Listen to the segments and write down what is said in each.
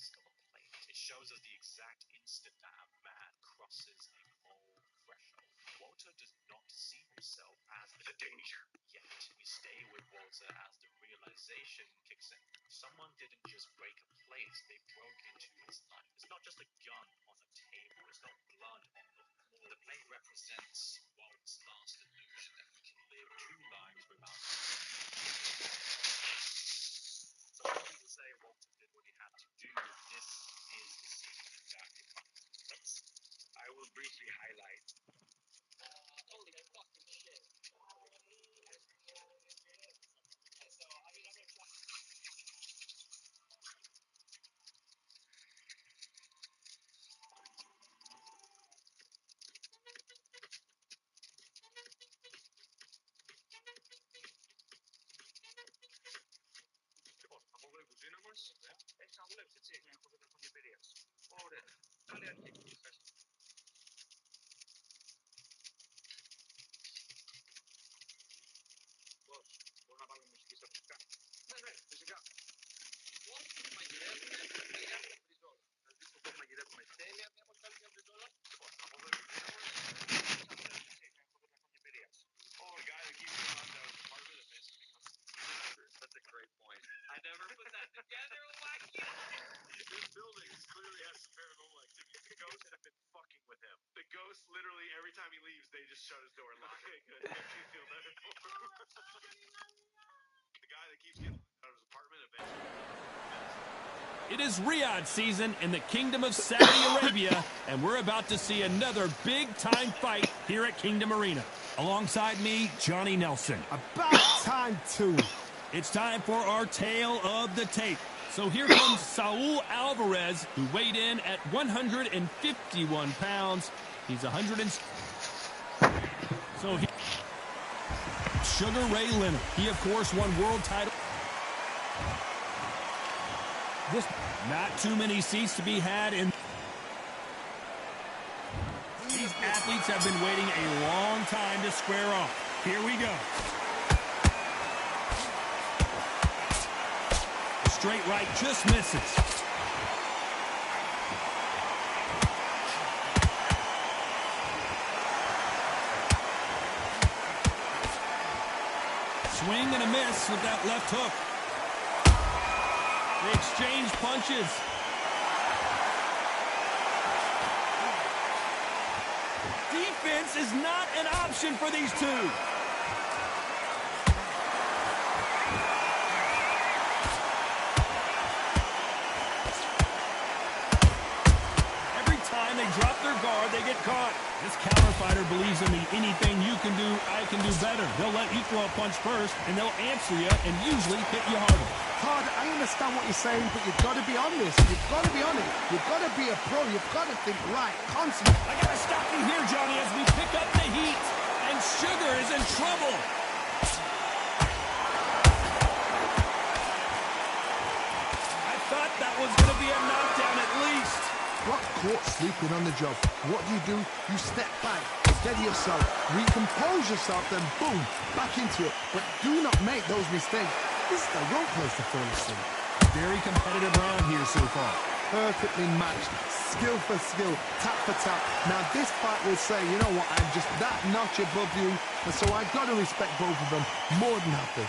wrist of a plate. It shows us the exact instant that a man crosses a moral threshold. Walter does not see himself as the danger, yet we stay with Walter as the realization kicks in. Someone didn't just break a plate, they broke into his life. It's not just a gun on the table, it's not blood on the floor. The plate represents Walt's last illusion that he can live two lives without. So when people say Walter did what he had to do, this is the scene exactly. I will briefly highlight. Holy fucking shit. So, I mean, I'm gonna try. Θα δουλέψει, έτσι, έχω χρόνια εμπειρία. Ωραία. Καλή αρχή. Πώς, μπορώ να βάλω μουσική στα φυσικά? Ναι, φυσικά. Πώς μαγειρεύουμε μια μπριζόλα. Δηλαδή, πώς μαγειρεύουμε τέλεια μια αποστάλη μια μπριζόλα. Λοιπόν, από εδώ και πέρα, θα δουλέψει, έτσι, έχω χρόνια εμπειρία. Oh, a guy that keeps him on the part of the best because that's a great point. I never put that together. Oh my God! This building clearly has some paranormal activity. The ghosts have been fucking with him. The ghosts literally, every time he leaves, they just shut his door and lock it. Good. Makes you feel better for him. The guy that keeps getting out of his apartment eventually. It is Riyadh season in the Kingdom of Saudi Arabia, and we're about to see another big-time fight here at Kingdom Arena. Alongside me, Johnny Nelson. About time, too. It's time for our tale of the tape. So here comes Saul Alvarez, who weighed in at 151 pounds. He's 100 and... So he... Sugar Ray Leonard. He, of course, won world title. This... Not too many seats to be had in... These athletes have been waiting a long time to square off. Here we go. Straight right just misses. Swing and a miss with that left hook. They exchange punches. Defense is not an option for these two. Drop their guard, they get caught. This counter fighter believes in me. Anything you can do, I can do better. They'll let you throw a punch first, and they'll answer you and usually hit you harder. Todd, I understand what you're saying, but you've got to be honest. You've got to be on it. You've got to be a pro. You've got to think right, constantly. I got to stop you here, Johnny, as we pick up the heat. And Sugar is in trouble. I thought that was going to be a knockdown at least. Got caught sleeping on the job. What do? You step back, steady yourself, recompose yourself, then boom, back into it. But do not make those mistakes. This is the wrong place to fall asleep. Very competitive round here so far. Perfectly matched, skill for skill, tap for tap. Now this fight will say, you know what, I'm just that notch above you, and so I've got to respect both of them more than happy.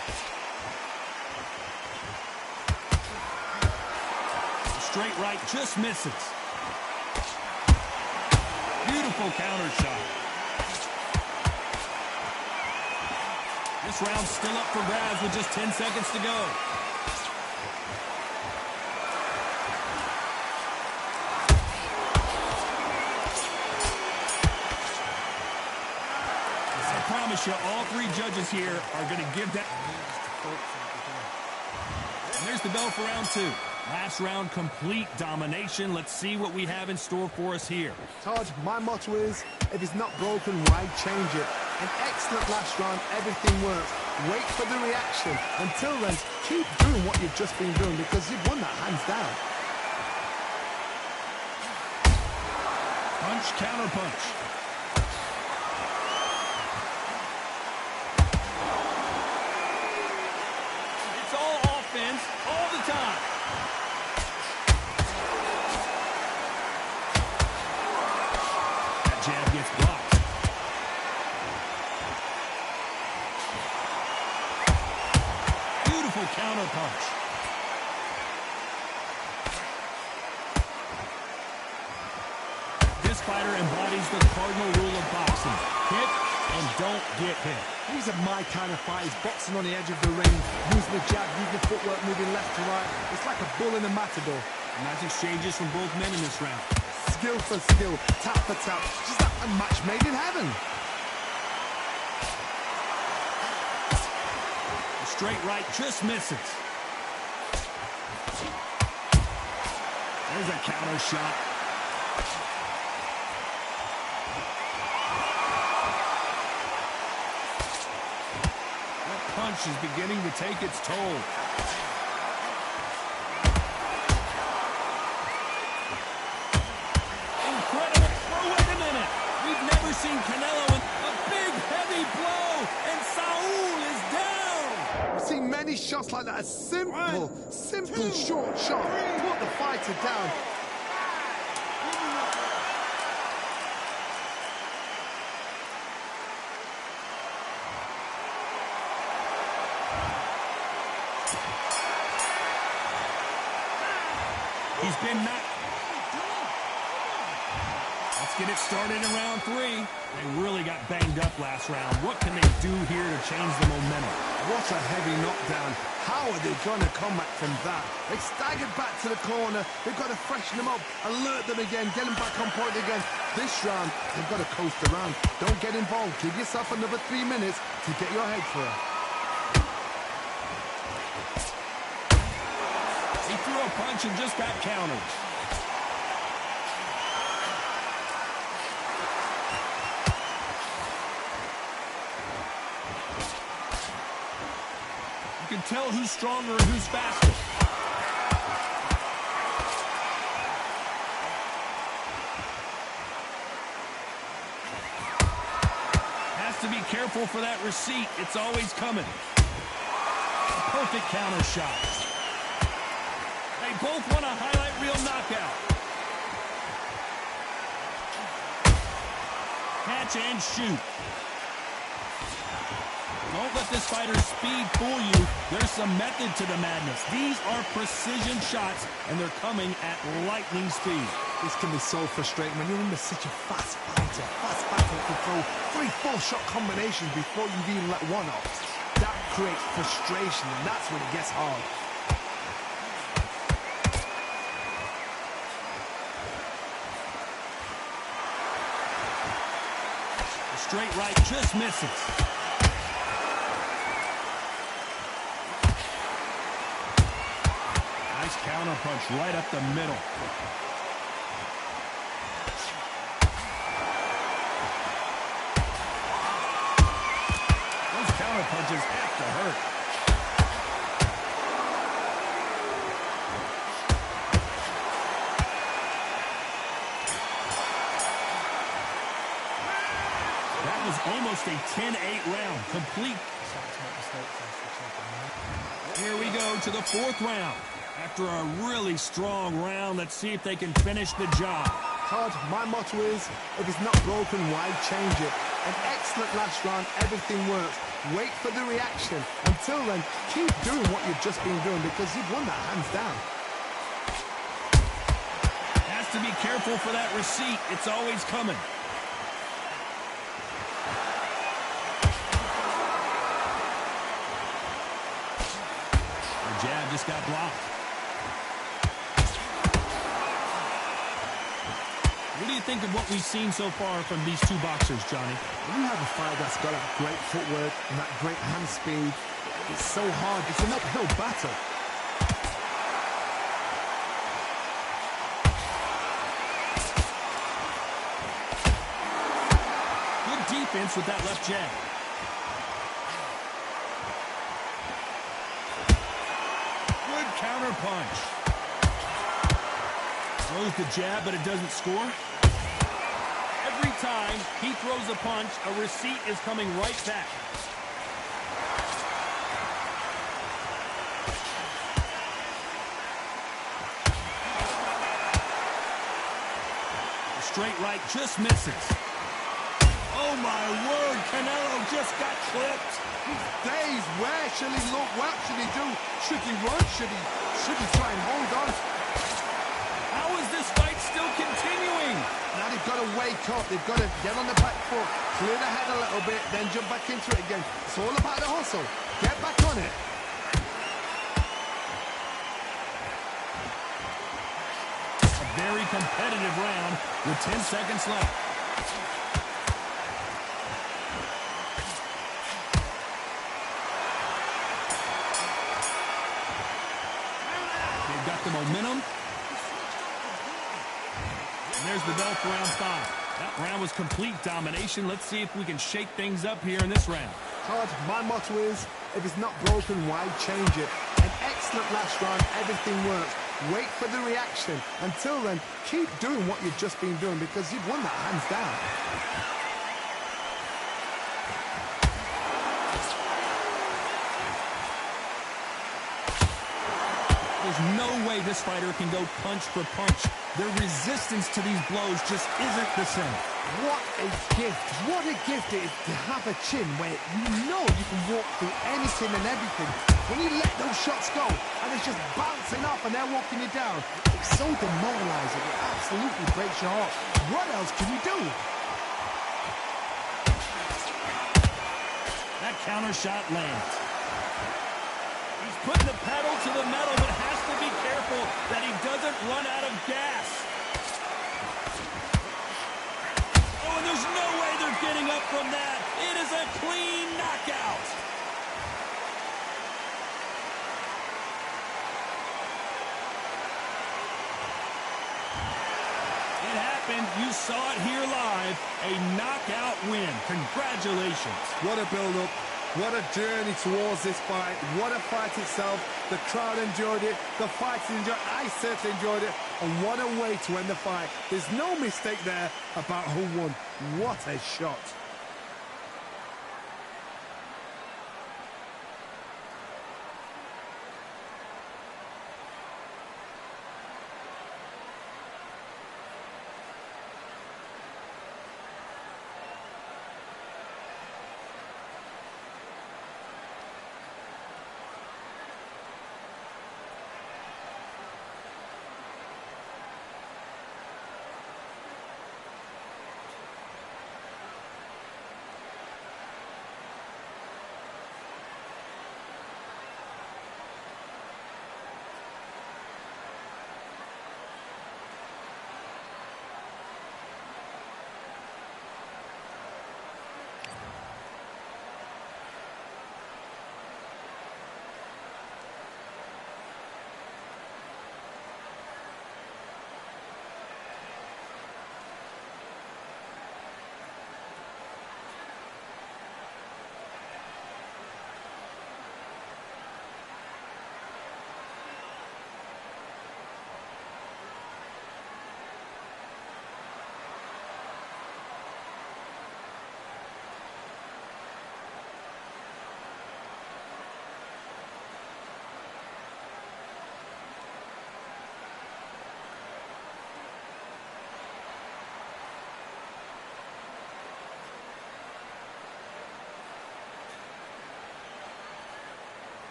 Straight right just misses. Beautiful counter shot. This round's still up for grabs with just 10 seconds to go. I promise you, all three judges here are going to give that. And there's the bell for round two. Last round, complete domination. Let's see what we have in store for us here. Todd, my motto is, if it's not broken, why change it? An excellent last round, everything works. Wait for the reaction. Until then, keep doing what you've just been doing because you've won that hands down. Punch, counter punch. It's all offense, all the time. counter punch. This fighter embodies the cardinal rule of boxing. Hit and don't get hit. These are my kind of fights, boxing on the edge of the ring, using the jab, using the footwork, moving left to right. It's like a bull in a matador. Nice exchanges from both men in this round. Skill for skill, tap for tap, just like a match made in heaven. The straight right just misses. There's a counter shot. Punch is beginning to take its toll. Incredible. Oh, wait a minute. We've never seen Canelo with a big, heavy blow, and Saul is down. I've seen many shots like that. A simple, short shot. Put the fighter down. He's been knocked. Let's get it started in round 3. They really got banged up last round. What can they do here to change the momentum? What a heavy knockdown. How are they going to come back from that? They staggered back to the corner. They've got to freshen them up, alert them again, get them back on point again. This round, they've got to coast around. Don't get involved. Give yourself another 3 minutes to get your head clear. He threw a punch and just got countered. You can tell who's stronger and who's faster. Has to be careful for that receipt. It's always coming. Perfect counter shot. They both want a highlight reel knockout. Catch and shoot. Don't let this fighter's speed fool you. There's some method to the madness. These are precision shots, and they're coming at lightning speed. This can be so frustrating when you're under such a fast fighter. Fast fighter can throw 3-4 shot combinations before you've even let one off. That creates frustration, and that's when it gets hard. Straight right just misses. Nice counter punch right up the middle. Those counter punches have to hurt. Almost a 10-8 round, complete. Here we go to the 4th round. After a really strong round, let's see if they can finish the job. Todd, my motto is, if it's not broken, why change it? An excellent last round, everything works. Wait for the reaction. Until then, keep doing what you've just been doing because you've won that hands down. Has to be careful for that receipt. It's always coming. Jab just got blocked. What do you think of what we've seen so far from these two boxers, Johnny? When you have a fighter that's got that great footwork and that great hand speed, it's so hard. It's an uphill battle. Good defense with that left jab. Counter punch. Throws the jab, but it doesn't score. Every time he throws a punch, a receipt is coming right back. The straight right just misses. Oh my word, Canelo just got clipped. Days, where should he look? What should he do? Should he run? Should he try and hold on? How is this fight still continuing? Now they've got to wake up. They've got to get on the back foot, clear the head a little bit, then jump back into it again. It's all about the hustle. Get back on it. A very competitive round with 10 seconds left. They've got the momentum. And there's the bell for round 5. That round was complete domination. Let's see if we can shake things up here in this round. Todd, my motto is, if it's not broken, why change it? An excellent last round, everything works. Wait for the reaction. Until then, keep doing what you've just been doing because you've won that hands down. There's no way this fighter can go punch for punch. Their resistance to these blows just isn't the same. What a gift. What a gift it is to have a chin where you know you can walk through anything and everything. When you let those shots go and it's just bouncing up and they're walking you down, it's so demoralizing. It absolutely breaks your heart. What else can you do? That counter shot lands. He's putting the pedal to the metal, but has to be careful that he doesn't run out of gas. Oh, and there's no way they're getting up from that. It is a clean knockout. It happened. You saw it here live. A knockout win. Congratulations. What a build-up. What a journey towards this fight. What a fight itself. The crowd enjoyed it. The fighters enjoyed it. I certainly enjoyed it. And what a way to end the fight. There's no mistake there about who won. What a shot.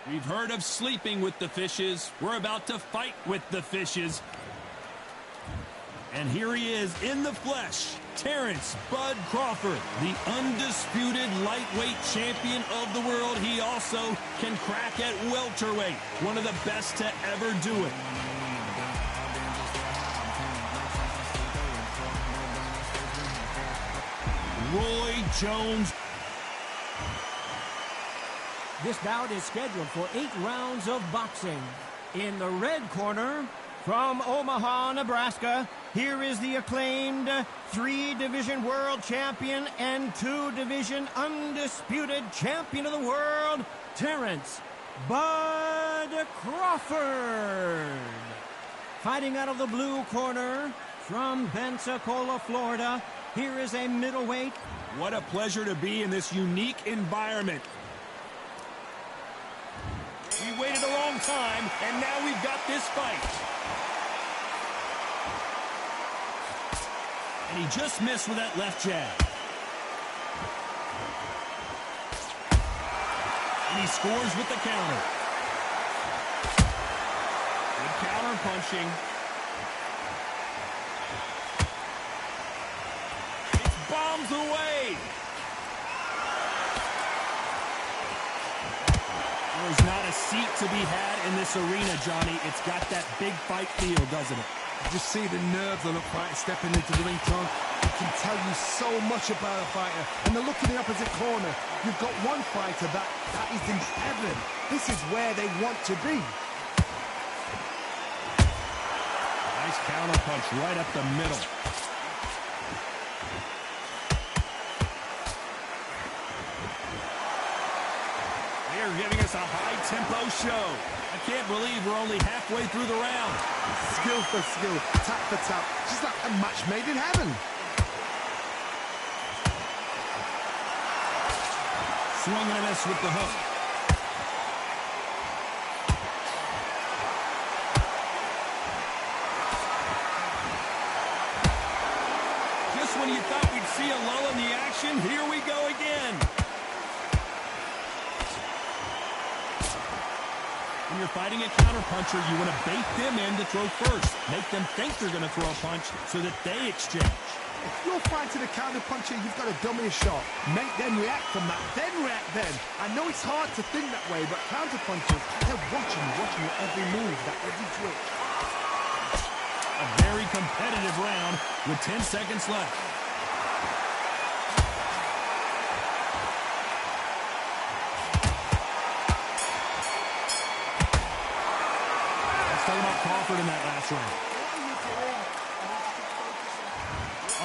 We've heard of sleeping with the fishes. We're about to fight with the fishes. And here he is in the flesh, Terrence Bud Crawford, the undisputed lightweight champion of the world. He also can crack at welterweight, one of the best to ever do it. Roy Jones. This bout is scheduled for 8 rounds of boxing. In the red corner, from Omaha, Nebraska, here is the acclaimed 3-division world champion and 2-division undisputed champion of the world, Terrence Bud Crawford. Fighting out of the blue corner, from Pensacola, Florida, here is a middleweight. What a pleasure to be in this unique environment. We waited a long time, and now we've got this fight. And he just missed with that left jab. And he scores with the counter. Good counter punching. It's bombs away. There's not a seat to be had in this arena, Johnny. It's got that big fight feel, doesn't it? You just see the nerves on a fighter stepping into the ring, Tom. It can tell you so much about a fighter. And the look in the opposite corner, you've got one fighter that is in heaven. This is where they want to be. Nice counter punch right up the middle. They're giving us a high-tempo show. I can't believe we're only halfway through the round. Skill for skill, tap for tap, just like a match made in heaven. Swing and a miss with the hook. Just when you thought we'd see a lull in the action, here we go again. When you're fighting a counterpuncher, you want to bait them in to throw first. Make them think they're going to throw a punch so that they exchange. If you're fighting a counterpuncher, you've got to dummy a shot. Make them react from that, then react then. I know it's hard to think that way, but counterpunchers, they're watching your every move, that every twitch. A very competitive round with 10 seconds left. Talking about Crawford in that last round.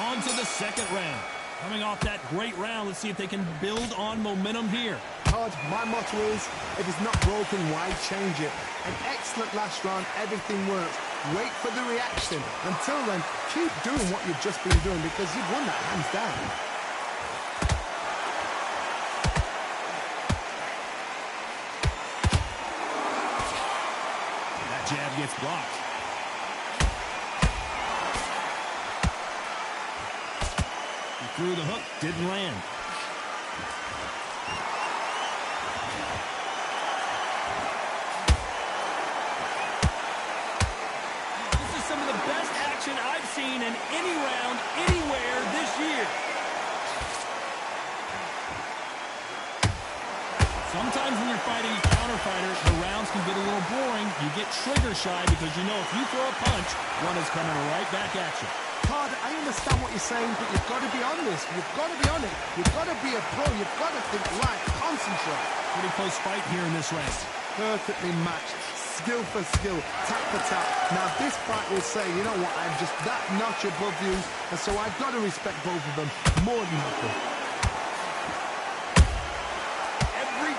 On to the second round. Coming off that great round, let's see if they can build on momentum here. Todd, my motto is, if it's not broken, why change it? An excellent last round, everything works. Wait for the reaction. Until then, keep doing what you've just been doing because you've won that hands down. Jab gets blocked. He threw the hook, didn't land. This is some of the best action I've seen in any round, anywhere this year. Sometimes when you're fighting a counter fighter, the rounds can get a little boring. You get trigger shy because you know if you throw a punch, one is coming right back at you. Todd, I understand what you're saying, but you've got to be honest. You've got to be on it. You've got to be a pro. You've got to think right. Concentrate. Pretty close fight here in this round. Perfectly matched. Skill for skill. Tap for tap. Now this fight will say, you know what, I'm just that notch above you, and so I've got to respect both of them more than nothing.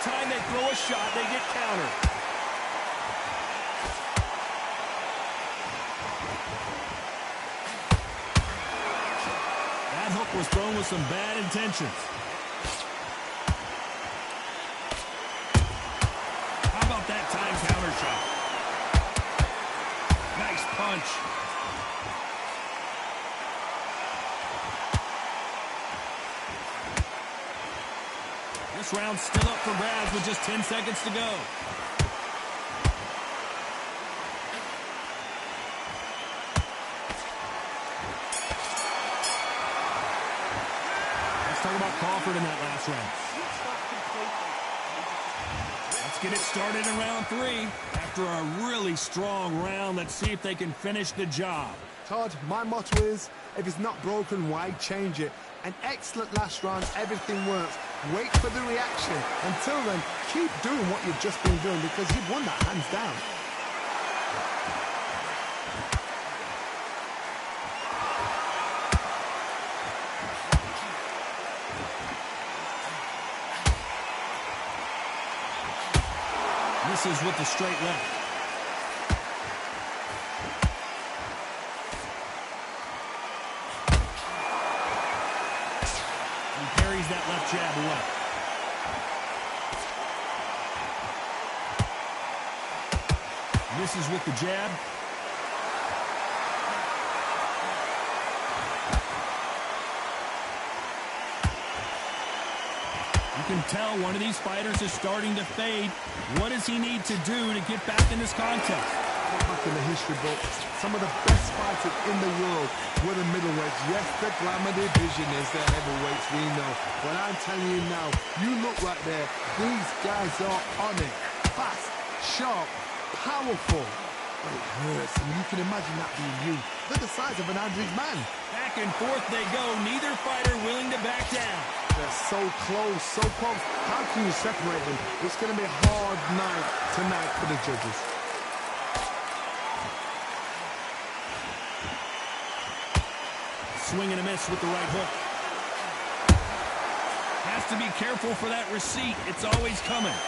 Time they throw a shot, they get countered. That hook was thrown with some bad intentions. How about that time counter shot? Nice punch. This round's still up for grabs with just 10 seconds to go. talk about Crawford in that last round. Let's get it started in round 3. After a really strong round, let's see if they can finish the job. Todd, my motto is, if it's not broken, why change it? An excellent last round, everything works. Wait for the reaction. Until then, keep doing what you've just been doing because you've won that hands down. Misses with the straight left. He parries that left jab away. Misses with the jab. You can tell one of these fighters is starting to fade. What does he need to do to get back in this contest? Look back in the history books. Some of the best fighters in the world were the middleweights. Yes, the glamour division is the heavyweights, we know. But I'm telling you now, you look right there. These guys are on it. Fast, sharp, powerful. But it hurts, and you can imagine that being you. They're the size of an average man. Back and forth they go. Neither fighter willing to back down. They're so close, so close. How can you separate them? It's going to be a hard night tonight for the judges. Swing and a miss with the right hook. Has to be careful for that receipt. It's always coming.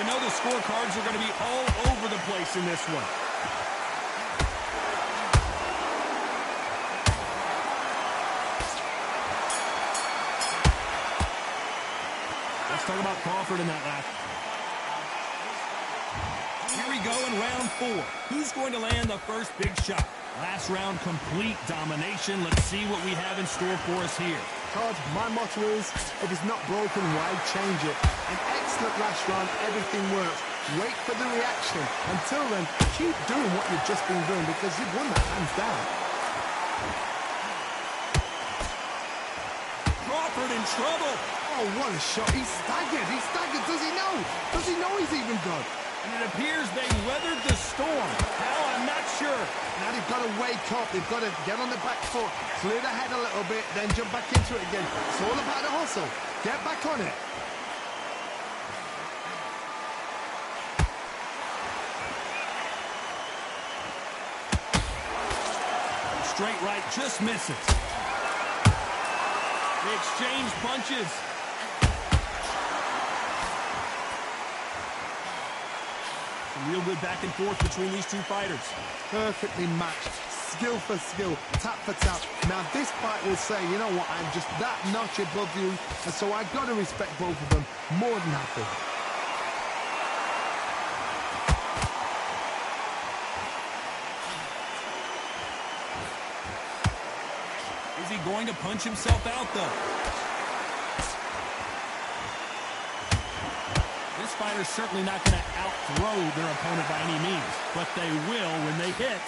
You know the scorecards are going to be all over the place in this one. Let's talk about Crawford in that last. Here we go in round 4. Who's going to land the first big shot? Last round, complete domination. Let's see what we have in store for us here. Todd, my motto is, if it's not broken, why change it? An excellent last round, everything works. Wait for the reaction. Until then, keep doing what you've just been doing because you've won that hands down. Crawford in trouble. Oh, what a shot. He's staggered. He's staggered. Does he know? Does he know he's even gone? And it appears they weathered the storm. How? I'm not sure. Now they've got to wake up. They've got to get on the back foot, clear the head a little bit, then jump back into it again. It's all about the hustle. Get back on it. Straight right just misses. They exchange punches. Real good back and forth between these two fighters. Perfectly matched, skill for skill, tap for tap. Now this fight will say, you know what, I'm just that notch above you, and so I got to respect both of them more than happy. Is he going to punch himself out, though? This fighter's certainly not going to out-throw their opponent by any means, but they will, when they hit,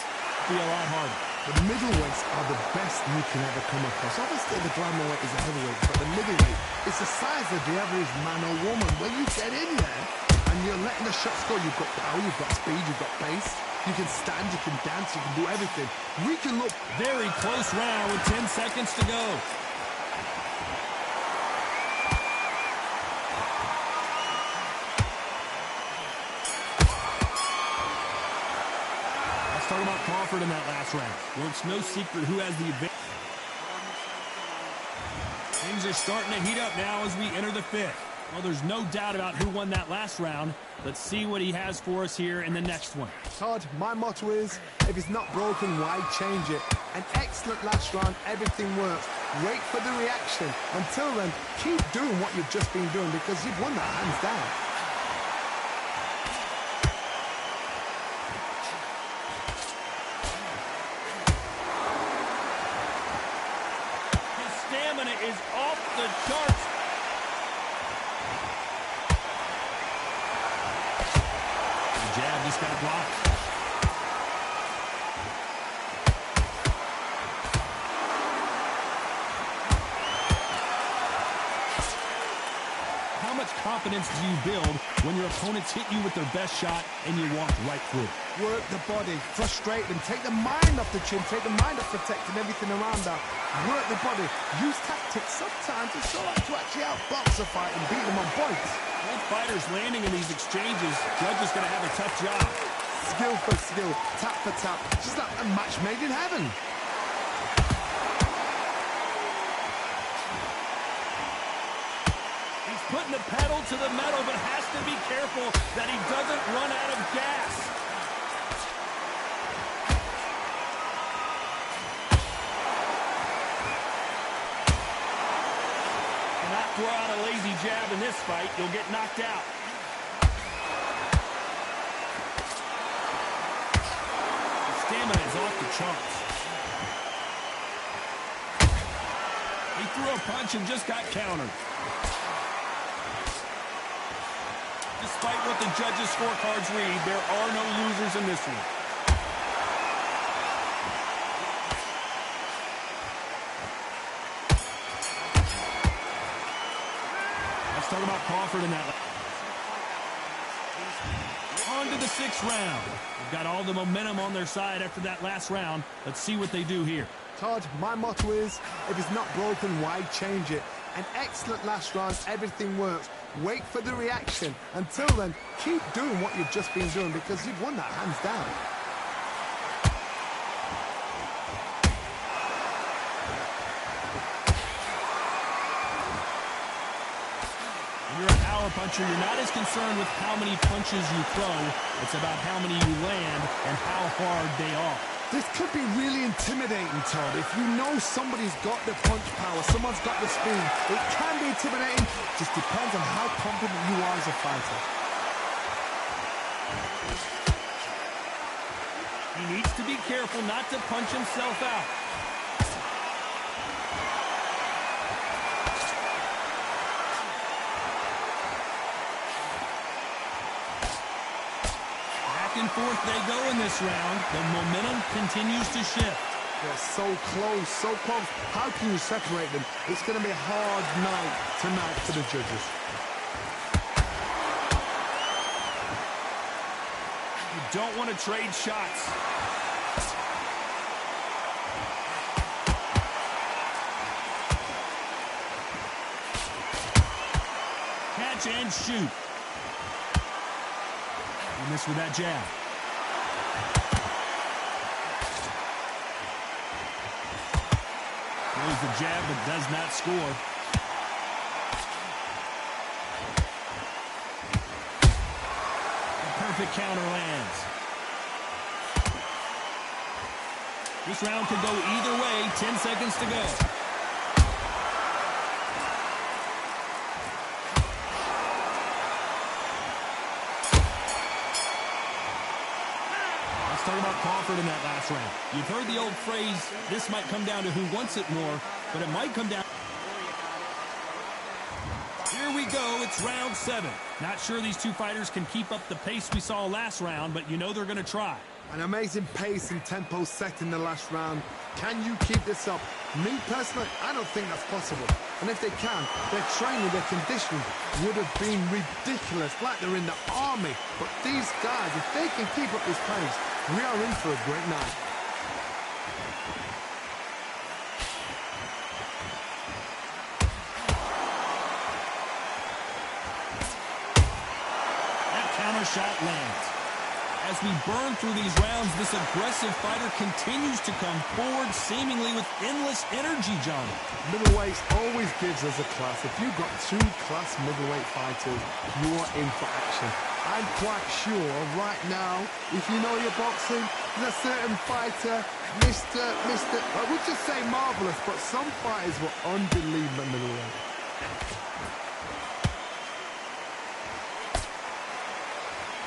be a lot harder. The middleweights are the best you can ever come across. Obviously, the glamour weight is a heavyweight, but the middleweight is the size of the average man or woman. When you get in there and you're letting the shots go, you've got power, you've got speed, you've got pace. You can stand, you can dance, you can do everything. We can look very close round with 10 seconds to go. Talk about Crawford in that last round. Well, it's no secret who has the advantage. Things are starting to heat up now as we enter the 5th. Well, there's no doubt about who won that last round. Let's see what he has for us here in the next one. Todd, my motto is, if it's not broken, why change it? An excellent last round, everything works. Wait for the reaction. Until then, keep doing what you've just been doing because you've won that hands down. Is off the charts. The jab just got blocked. confidence do you build when your opponents hit you with their best shot and you walk right through? Work the body, frustrate them, take the mind off the chin, take the mind off protecting everything around that. Work the body, use tactics. Sometimes it's all right to actually outbox a fight and beat them on points. Both fighters landing in these exchanges, Judge is going to have a tough job. Skill for skill, tap for tap, just like a match made in heaven. He's putting the pedal to the metal, but has to be careful that he doesn't run out of gas. Cannot throw out a lazy jab in this fight. You'll get knocked out. Stamina is off the charts. He threw a punch and just got countered. Despite what the judges' scorecards read, there are no losers in this one. Let's talk about Crawford in that. On to the 6th round. They've got all the momentum on their side after that last round. Let's see what they do here. Todd, my motto is, if it's not broken, why change it? An excellent last round, everything works. Wait for the reaction. Until then, keep doing what you've just been doing because you've won that hands down. When you're a power puncher, you're not as concerned with how many punches you throw. It's about how many you land and how hard they are. This could be really intimidating, Todd. If you know somebody's got the punch power, someone's got the speed, it can be intimidating. Just depends on how confident you are as a fighter. He needs to be careful not to punch himself out. Back and forth they go in this round. The momentum continues to shift. They're so close, so close. How can you separate them? It's going to be a hard night tonight for the judges. You don't want to trade shots. Catch and shoot. You miss with that jab. Throws the jab but does not score. A perfect counter lands. This round could go either way. 10 seconds to go. Let's talk about Crawford in that last round. You've heard the old phrase, this might come down to who wants it more, but it might come down. Here we go, it's round 7. Not sure these two fighters can keep up the pace we saw last round, but you know they're going to try. An amazing pace and tempo set in the last round. Can you keep this up? Me, personally, I don't think that's possible. And if they can, their training, their conditioning would have been ridiculous, like they're in the army. But these guys, if they can keep up this pace, we are in for a great night. That counter shot lands. As we burn through these rounds, this aggressive fighter continues to come forward, seemingly with endless energy, John. Middleweights always gives us a class. If you've got two class middleweight fighters, you are in for action. I'm quite sure right now, if you know your boxing, there's a certain fighter, I would just say marvelous, but some fighters were unbelievable middleweight.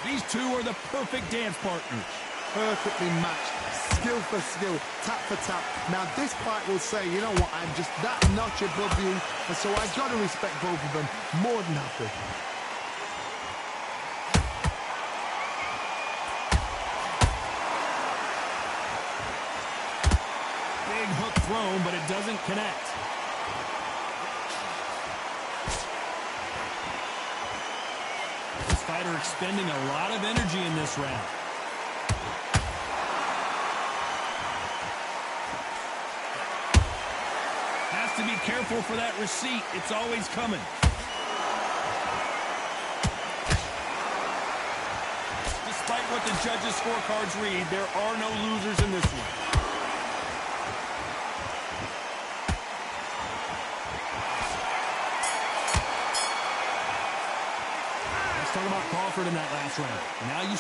These two are the perfect dance partners. Perfectly matched, skill for skill, tap for tap. Now this fight will say, you know what, I'm just that notch above you, and so I've got to respect both of them more than happy. Big hook thrown, but it doesn't connect. fighter expending a lot of energy in this round. Has to be careful for that receipt. It's always coming. Despite what the judges' scorecards read, there are no losers in this one. Talk about Crawford in that last round. Now you...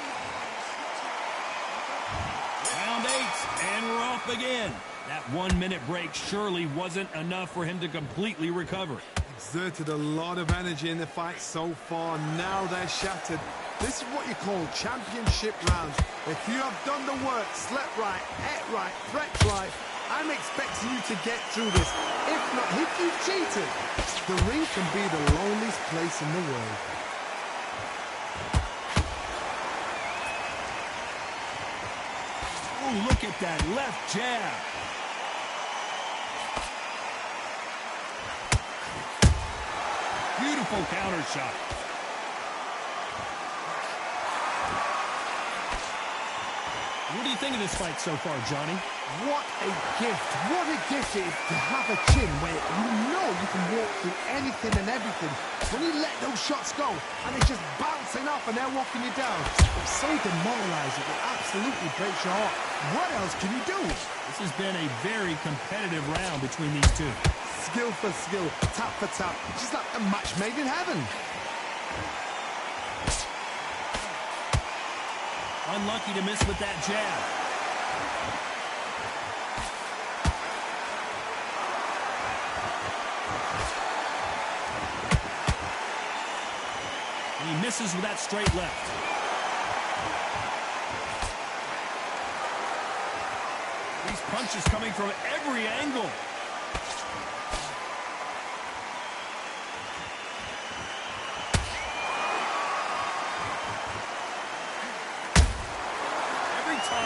Round 8, and we're off again. That 1 minute break surely wasn't enough for him to completely recover. Exerted a lot of energy in the fight so far. Now they're shattered. This is what you call championship rounds. If you have done the work, slept right, ate right, prepped right, I'm expecting you to get through this. If not, if you've cheated, the ring can be the loneliest place in the world. Oh, look at that left jab. Beautiful counter shot. What do you think of this fight so far, Johnny? What a gift. What a gift it is to have a chin where you know you can walk through anything and everything. When you let those shots go and it's just bouncing off and they're walking you down, it's so demoralizing. It absolutely breaks your heart. What else can you do? This has been a very competitive round between these two. Skill for skill, tap for tap. Just like a match made in heaven. Unlucky to miss with that jab. And he misses with that straight left. These punches coming from every angle.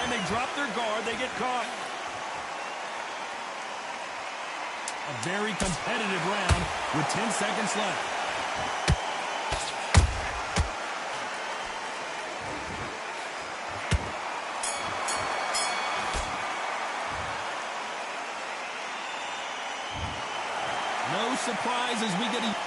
They drop their guard, they get caught. A very competitive round with 10 seconds left. No surprise as we get a